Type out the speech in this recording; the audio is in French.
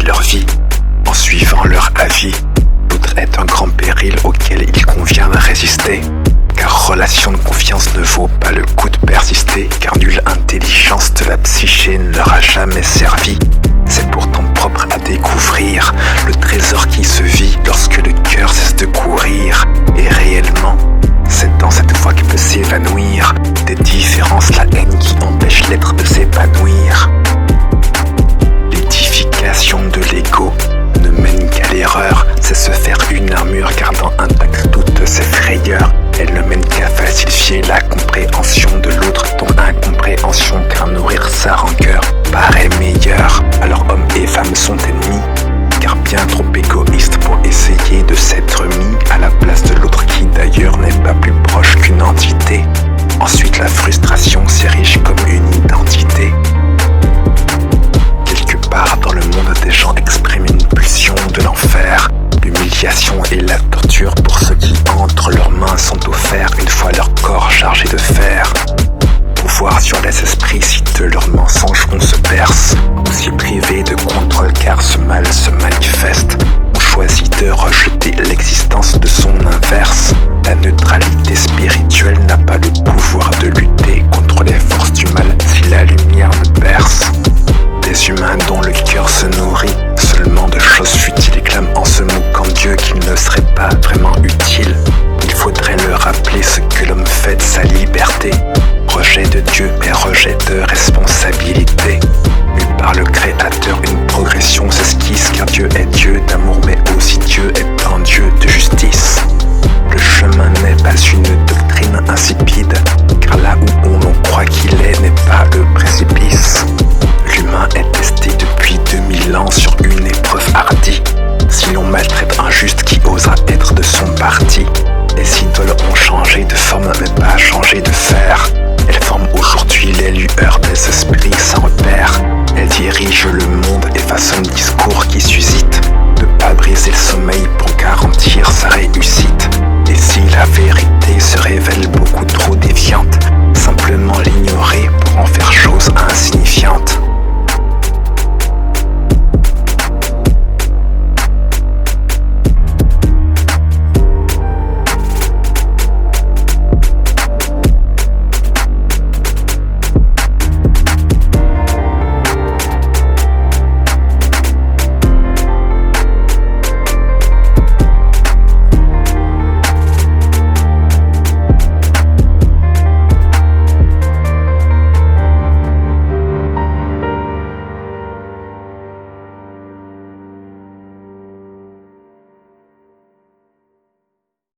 de leur vie, en suivant leur avis. L'autre est un grand péril auquel il convient de résister, car relation de confiance ne vaut pas le coup de persister, car nulle intelligence de la psyché ne leur a jamais servi. C'est pourtant propre à découvrir le trésor qui se vit lorsque le cœur cesse de courir. Et réellement, c'est dans cette voie que peut s'évanouir des différences, la haine qui empêche l'être de s'épanouir. L'édification de l'ego ne mène qu'à l'erreur, c'est se faire une armure gardant intactes toutes ses frayeurs. Elle ne mène qu'à falsifier la compréhension de l'autre, dont incompréhension car nourrir sa rancœur paraît meilleur. Alors hommes et femmes sont ennemis, car bien trop égoïstes pour essayer de s'être mis à la place de l'autre qui d'ailleurs n'est pas plus proche qu'une entité. Ensuite la frustration s'érige comme une identité. Quelque part dans le monde des gens expriment une pulsion de l'enfer. L'humiliation et la torture pour ceux qui entre leurs mains sont offerts une fois leur corps chargé de fer. Pouvoir sur les esprits si de leurs mensonges on se berce. Aussi privé de contrôle car ce mal se manifeste. On choisit de rejeter l'existence de son inverse. La neutralité spirituelle n'a pas le pouvoir de lutter contre les forces du mal si la lumière ne perce. Des humains dont le cœur se nourrit seulement de choses futiles et clament en se moquant Dieu qu'il ne serait pas vraiment utile. Il faudrait leur rappeler ce que l'homme fait de sa liberté. Rejet de Dieu mais rejet de responsabilité. Mu par le Créateur, une